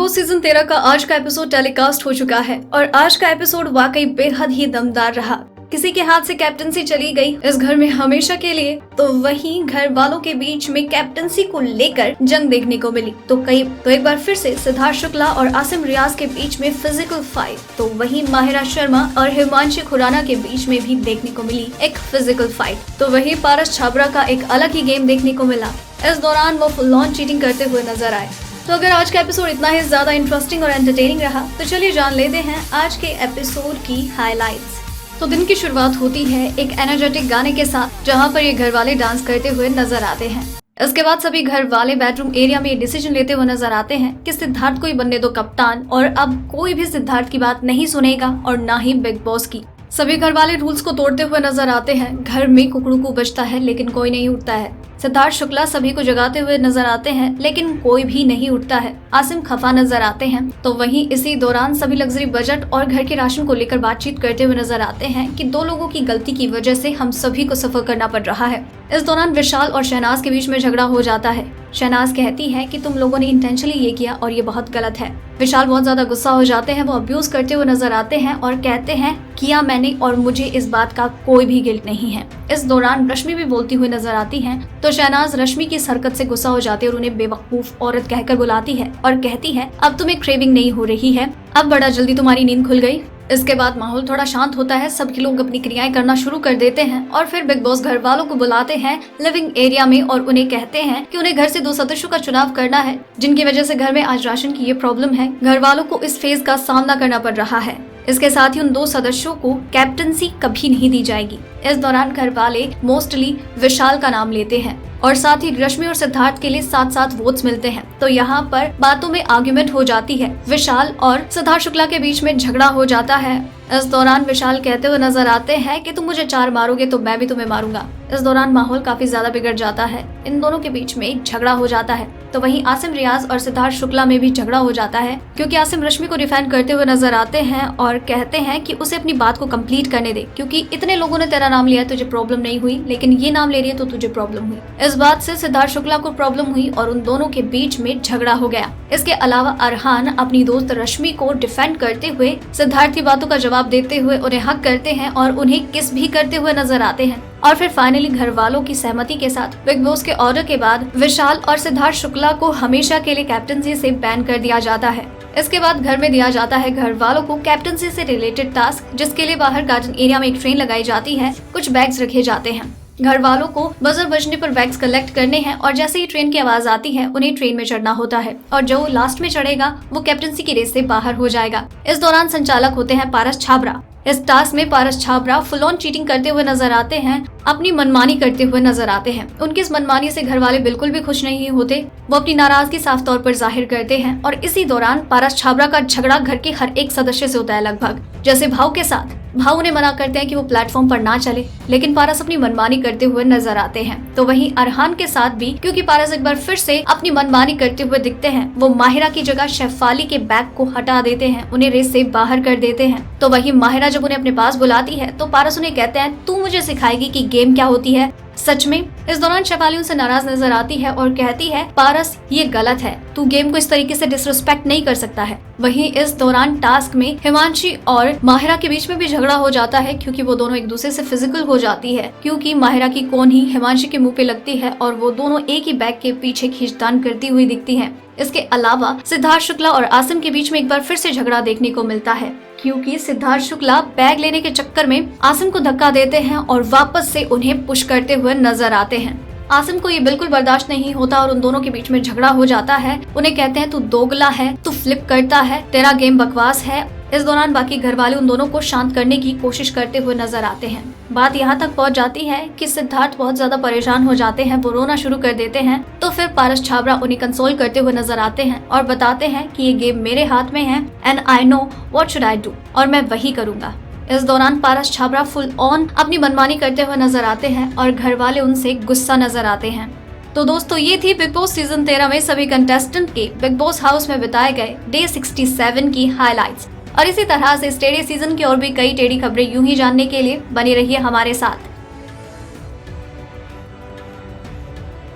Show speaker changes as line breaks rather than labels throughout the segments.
Boss season 13 का आज का एपिसोड टेलीकास्ट हो चुका है और आज का एपिसोड वाकई बेहद ही दमदार रहा। किसी के हाथ से कैप्टनसी चली गई इस घर में हमेशा के लिए, तो वहीं घर वालों के बीच में कैप्टनसी को लेकर जंग देखने को मिली। तो एक बार फिर से सिद्धार्थ शुक्ला और आसिम रियाज के बीच में फिजिकल फाइट, तो वहीं माहिरा शर्मा और हिमांशी खुराना के बीच में भी देखने को मिली एक फिजिकल फाइट। तो वहीं पारस छाबड़ा का एक अलग ही गेम देखने को मिला। इस दौरान वो फुल ऑन चीटिंग करते हुए नजर आए। तो अगर आज का एपिसोड इतना ही ज्यादा इंटरेस्टिंग और एंटरटेनिंग रहा तो चलिए जान लेते हैं आज के एपिसोड की हाइलाइट्स। तो दिन की शुरुआत होती है एक एनर्जेटिक गाने के साथ, जहां पर ये घर वाले डांस करते हुए नजर आते हैं। इसके बाद सभी घर वाले बेडरूम एरिया में डिसीजन लेते हुए नजर आते हैं कि सिद्धार्थ को ही बनने दो कप्तान, और अब कोई भी सिद्धार्थ की बात नहीं सुनेगा और ना ही बिग बॉस की। सभी घर वाले रूल्स को तोड़ते हुए नजर आते हैं। घर में कुकड़ू बजता है लेकिन कोई नहीं उठता है। सिद्धार्थ शुक्ला सभी को जगाते हुए नजर आते हैं लेकिन कोई भी नहीं उठता है। आसिम खफा नजर आते हैं। तो वहीं इसी दौरान सभी लग्जरी बजट और घर के राशन को लेकर बातचीत करते हुए नजर आते हैं कि दो लोगों की गलती की वजह से हम सभी को सफर करना पड़ रहा है। इस दौरान विशाल और शहनाज के बीच में झगड़ा हो जाता है। शहनाज कहती है कि तुम लोगों ने इंटेंशनली ये किया और ये बहुत गलत है। विशाल बहुत ज्यादा गुस्सा हो जाते हैं। वो अब्यूज करते हुए नजर आते हैं और कहते हैं किया मैंने और मुझे इस बात का कोई भी गिल्ट नहीं है। इस दौरान रश्मि भी बोलती हुई नजर आती है। तो शहनाज रश्मि की इस हरकत से गुस्सा हो जाती है और उन्हें बेवकूफ औरत कहकर बुलाती है और कहती है अब तुम्हें क्रेविंग नहीं हो रही है, अब बड़ा जल्दी तुम्हारी नींद खुल गई। इसके बाद माहौल थोड़ा शांत होता है। सभी लोग अपनी क्रियाएं करना शुरू कर देते हैं और फिर बिग बॉस घर वालों को बुलाते हैं लिविंग एरिया में और उन्हें कहते हैं कि उन्हें घर से 2 सदस्यों का चुनाव करना है, जिनकी वजह से घर में आज राशन की ये प्रॉब्लम है। घर वालों को इस फेज का सामना करना पड़ रहा है। इसके साथ ही उन 2 सदस्यों को कैप्टनसी कभी नहीं दी जाएगी। इस दौरान घर वाले मोस्टली विशाल का नाम लेते हैं और साथ ही रश्मि और सिद्धार्थ के लिए 7-7 वोट्स मिलते हैं। तो यहाँ पर बातों में आर्ग्यूमेंट हो जाती है। विशाल और सिद्धार्थ शुक्ला के बीच में झगड़ा हो जाता है। इस दौरान विशाल कहते हुए नजर आते हैं कि तुम मुझे 4 मारोगे तो मैं भी तुम्हें मारूंगा। इस दौरान माहौल काफी ज्यादा बिगड़ जाता है। इन दोनों के बीच में एक झगड़ा हो जाता है। तो वहीं आसिम रियाज और सिद्धार्थ शुक्ला में भी झगड़ा हो जाता है, क्योंकि आसिम रश्मि को डिफेंड करते हुए नजर आते हैं और कहते हैं कि उसे अपनी बात को कंप्लीट करने दे, क्योंकि इतने लोगों ने तेरा नाम लिया तुझे प्रॉब्लम नहीं हुई, लेकिन ये नाम ले रही है तो तुझे प्रॉब्लम हुई। इस बात से सिद्धार्थ शुक्ला को प्रॉब्लम हुई और उन दोनों के बीच में झगड़ा हो गया। इसके अलावा अरहान अपनी दोस्त रश्मि को डिफेंड करते हुए सिद्धार्थ की बातों का जवाब देते हुए उन्हें हक करते हैं और उन्हें किस भी करते हुए नजर आते हैं। और फिर फाइनली घर वालों की सहमति के साथ बिग बॉस के ऑर्डर के बाद विशाल और सिद्धार्थ शुक्ला को हमेशा के लिए कैप्टनसी से बैन कर दिया जाता है। इसके बाद घर में दिया जाता है घर वालों को कैप्टनसी से रिलेटेड टास्क, जिसके लिए बाहर गार्डन एरिया में एक ट्रेन लगाई जाती है। कुछ बैग्स रखे जाते हैं। घर वालों को बजर बजने पर बैग्स कलेक्ट करने हैं और जैसे ही ट्रेन की आवाज आती है उन्हें ट्रेन में चढ़ना होता है और जो लास्ट में चढ़ेगा वो कैप्टनसी की रेस से बाहर हो जाएगा। इस दौरान संचालक होते हैं पारस छाबड़ा। इस टास्क में Paras Chhabra full on cheating करते हुए नजर आते हैं, अपनी मनमानी करते हुए नजर आते हैं। उनकी इस मनमानी से घर वाले बिल्कुल भी खुश नहीं होते। वो अपनी नाराजगी साफ तौर पर जाहिर करते हैं और इसी दौरान पारस छाबड़ा का झगड़ा घर के हर एक सदस्य से होता है लगभग। जैसे भाव के साथ, भाव उन्हें मना करते हैं कि वो प्लेटफॉर्म पर ना चले, लेकिन पारस अपनी मनमानी करते हुए नजर आते हैं। तो वहीं अरहान के साथ भी, क्योंकि पारस एक बार फिर से अपनी मनमानी करते हुए दिखते हैं, वो माहिरा की जगह शेफाली के बैग को हटा देते हैं, उन्हें रेस से बाहर कर देते हैं। तो वहीं माहिरा जब उन्हें अपने पास बुलाती है तो पारस उन्हें कहते हैं तू मुझे सिखाएगी कि गेम क्या होती है सच में। इस दौरान शेफाली उनसे नाराज नजर आती है और कहती है पारस ये गलत है, तू गेम को इस तरीके से डिसरिस्पेक्ट नहीं कर सकता है। वहीं इस दौरान टास्क में हिमांशी और माहिरा के बीच में भी झगड़ा हो जाता है, क्योंकि वो दोनों एक दूसरे से फिजिकल हो जाती है, क्योंकि माहिरा की कोन ही हिमांशी के मुंह पे लगती है और वो दोनों एक ही बैग के पीछे खींचतान करती हुई दिखती हैं। इसके अलावा सिद्धार्थ शुक्ला और आसिम के बीच में एक बार फिर से झगड़ा देखने को मिलता है, क्योंकि सिद्धार्थ शुक्ला बैग लेने के चक्कर में आसिम को धक्का देते हैं और वापस से उन्हें पुश करते हुए नजर आते हैं। आसिम को ये बिल्कुल बर्दाश्त नहीं होता और उन दोनों के बीच में झगड़ा हो जाता है। उन्हें कहते हैं तू दोगला है, तू फ्लिप करता है, तेरा गेम बकवास है। इस दौरान बाकी घर वाले उन दोनों को शांत करने की कोशिश करते हुए नजर आते हैं। बात यहाँ तक पहुँच जाती है कि सिद्धार्थ बहुत ज्यादा परेशान हो जाते हैं, वो रोना शुरू कर देते हैं। तो फिर पारस छाबड़ा उन्हें कंसोल करते हुए नजर आते हैं और बताते हैं कि ये गेम मेरे हाथ में है and I know what should I do, और मैं वही करूंगा। इस दौरान पारस छाबड़ा फुल ऑन अपनी मनमानी करते हुए नजर आते हैं और घर वाले उनसे गुस्सा नजर आते हैं। तो दोस्तों ये थी बिग बॉस सीजन 13 में सभी कंटेस्टेंट के बिग बॉस हाउस में बिताए गए डे 67 की हाइलाइट्स। और इसी तरह से इस टेढ़े सीजन की और भी कई टेढ़ी खबरें यूं ही जानने के लिए बने रहिए हमारे साथ।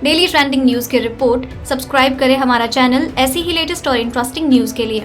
डेली ट्रेंडिंग न्यूज की रिपोर्ट सब्सक्राइब करें हमारा चैनल ऐसी ही लेटेस्ट और इंटरेस्टिंग न्यूज के लिए।